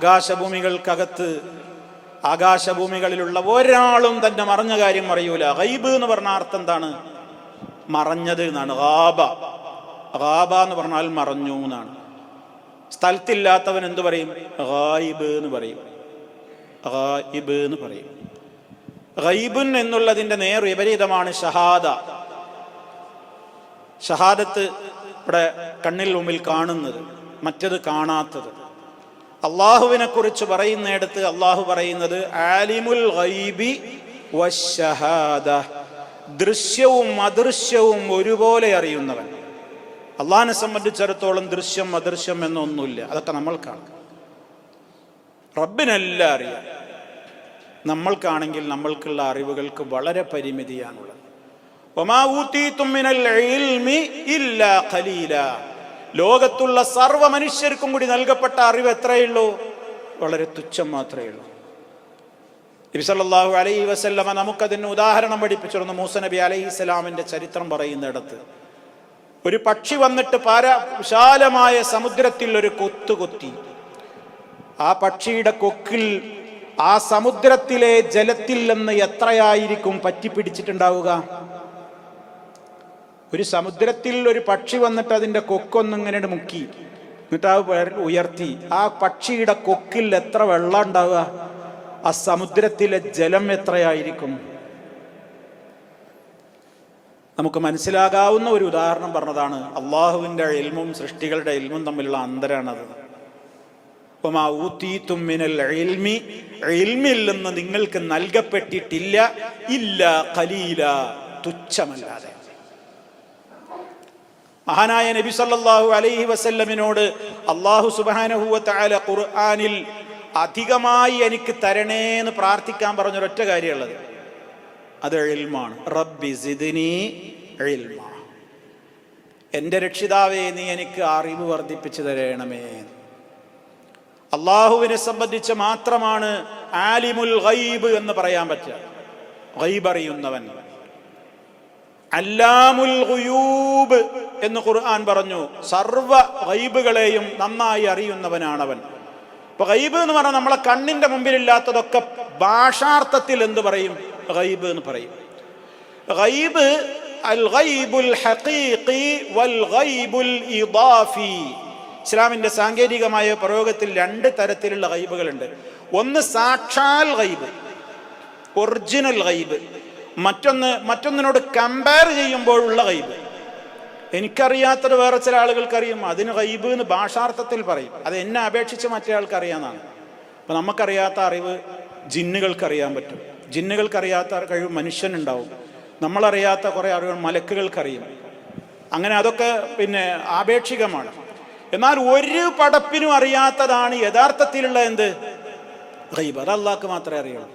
ആകാശഭൂമികൾക്കകത്ത് ആകാശഭൂമികളിലുള്ള ഒരാളും തന്നെ മറഞ്ഞ കാര്യം അറിയൂല. ഗൈബ് എന്ന് പറഞ്ഞ അർത്ഥം എന്താണ്? മറഞ്ഞത് എന്നാണ്. ഗാബ എന്ന് പറഞ്ഞാൽ മറഞ്ഞു എന്നാണ്. സ്ഥലത്തില്ലാത്തവൻ എന്തു പറയും? ഗായിബ് എന്ന് പറയും. ഗായിബ് എന്ന് പറയും. ഗൈബുൻ എന്നുള്ളതിൻ്റെ നേർ വിപരീതമാണ് ഷഹാദ. ഷഹാദത്ത് ഇവിടെ കണ്ണിൽ മുമ്പിൽ കാണുന്നത്, മറ്റത് കാണാത്തത്. അള്ളാഹുവിനെ കുറിച്ച് പറയുന്നിടത്ത് അള്ളാഹു പറയുന്നത് ആലിമുൽ ഗൈബി വശഹാദ, ദൃശ്യവും അദൃശ്യവും ഒരുപോലെ അറിയുന്നവൻ. അള്ളാഹിനെ സംബന്ധിച്ചിടത്തോളം ദൃശ്യം അദൃശ്യം എന്നൊന്നുമില്ല, അതൊക്കെ നമ്മൾ കാണും. റബ്ബിനെല്ലാം അറിയാം. നമ്മൾക്കാണെങ്കിൽ നമ്മൾക്കുള്ള അറിവുകൾക്ക് വളരെ പരിമിതിയാണുള്ളത്. വമാ ഊതീതും മിനൽ ഇൽമി ഇല്ലാ ഖലീലാ, ലോകത്തുള്ള സർവ്വ മനുഷ്യർക്കും കൂടി നൽകപ്പെട്ട അറിവ് എത്രയുള്ളൂ? വളരെ തുച്ഛം മാത്രമേ ഉള്ളൂ. നബി സല്ലല്ലാഹു അലൈഹി വസല്ലമ നമുക്കതിന് ഉദാഹരണം പഠിപ്പിച്ചിരുന്നു. മൂസ നബി അലൈഹിസ്സലാമിന്റെ ചരിത്രം പറയുന്നിടത്ത് ഒരു പക്ഷി വന്നിട്ട് വിശാലമായ സമുദ്രത്തിൽ ഒരു കൊത്തു കൊത്തി. ആ പക്ഷിയുടെ കൊക്കിൽ ആ സമുദ്രത്തിലെ ജലത്തിൽ നിന്ന് എത്രയായിരിക്കും പറ്റിപ്പിടിച്ചിട്ടുണ്ടാവുക? ഒരു സമുദ്രത്തിൽ ഒരു പക്ഷി വന്നിട്ട് അതിൻ്റെ കൊക്കൊന്നിങ്ങനെ മുക്കി, എന്നിട്ട് ആ ഉയർത്തി. ആ പക്ഷിയുടെ കൊക്കിൽ എത്ര വെള്ളം ഉണ്ടാവുക? ആ സമുദ്രത്തിലെ ജലം എത്രയായിരിക്കും? നമുക്ക് മനസ്സിലാകാവുന്ന ഒരു ഉദാഹരണം പറഞ്ഞതാണ്. അള്ളാഹുവിൻ്റെ ഇൽമും സൃഷ്ടികളുടെ ഇൽമും തമ്മിലുള്ള അന്തരാണത്. വമാ ഊതീതും മിനൽ ഇൽമി, ഇൽമിൽ നിന്ന് നിങ്ങൾക്ക് നൽകപ്പെട്ടിട്ടില്ല ഇല്ലാ ഖലീല, തുച്ഛമല്ലാതെ. മഹാനായ നബി സല്ലല്ലാഹു അലൈഹി വസല്ലമിനോട് അല്ലാഹു സുബ്ഹാനഹു വ തആല ഖുർആനിൽ അധികമായി എനിക്ക് തരണേ എന്ന് പ്രാർത്ഥിക്കാൻ പറഞ്ഞൊരൊറ്റ കാര്യമുള്ളത്, അത് ഇൽമാണ്. റബ്ബി സിദ്നി ഇൽമ, എൻ്റെ രക്ഷിതാവേ നീ എനിക്ക് അറിവ് വർദ്ധിപ്പിച്ചു തരണമേ. അള്ളാഹുവിനെ സംബന്ധിച്ച് മാത്രമാണ് ആലിമുൽ ഗൈബ് എന്ന് പറയാൻ പറ്റുക. ഗൈബ് അറിയുന്നവൻ. അല്ലാമുൽ ഗുയൂബ് എന്ന് ഖുർആൻ പറഞ്ഞു. സർവ്വ ഗൈബുകളെയും നന്നായി അറിയുന്നവനാണവൻ. ഇപ്പൊ ഗൈബ് എന്ന് പറഞ്ഞാൽ നമ്മളെ കണ്ണിന്റെ മുമ്പിലില്ലാത്തതൊക്കെ ഭാഷാർത്ഥത്തിൽ എന്ത് പറയും? ഗൈബ് എന്ന് പറയും. ഗൈബ് അൽ ഗൈബുൽ ഹഖീഖി വൽ ഗൈബുൽ ഇദാഫി. ഇസ്ലാമിന്റെ സാങ്കേതികമായ പ്രയോഗത്തിൽ രണ്ട് തരത്തിലുള്ള ഗൈബുകളുണ്ട്. ഒന്ന് സാക്ഷാൽ ഗൈബ്, ഒറിജിനൽ ഗൈബ്. മറ്റൊന്നിനോട് കമ്പയർ ചെയ്യുമ്പോഴുള്ള ഗൈബ്. എനിക്കറിയാത്തത് വേറെ ചില ആളുകൾക്കറിയും, അതിന് ഗൈബ് എന്ന് ഭാഷാർത്ഥത്തിൽ പറയും. അത് എന്നെ അപേക്ഷിച്ച് മറ്റേ ആൾക്ക് അറിയാമെന്നാണ്. അപ്പം നമുക്കറിയാത്ത അറിവ് ജിന്നുകൾക്കറിയാൻ പറ്റും. ജിന്നുകൾക്കറിയാത്ത കഴിവ് മനുഷ്യനുണ്ടാവും. നമ്മളറിയാത്ത കുറേ അറിവുകൾ മലക്കുകൾക്കറിയും. അങ്ങനെ അതൊക്കെ ആപേക്ഷികമാണ്. എന്നാൽ ഒരു പടപ്പിനും അറിയാത്തതാണ് യഥാർത്ഥത്തിലുള്ള എന്ത്? ഗൈബ്. അത് അള്ളാഹ്ക്ക് മാത്രമേ അറിയുള്ളൂ.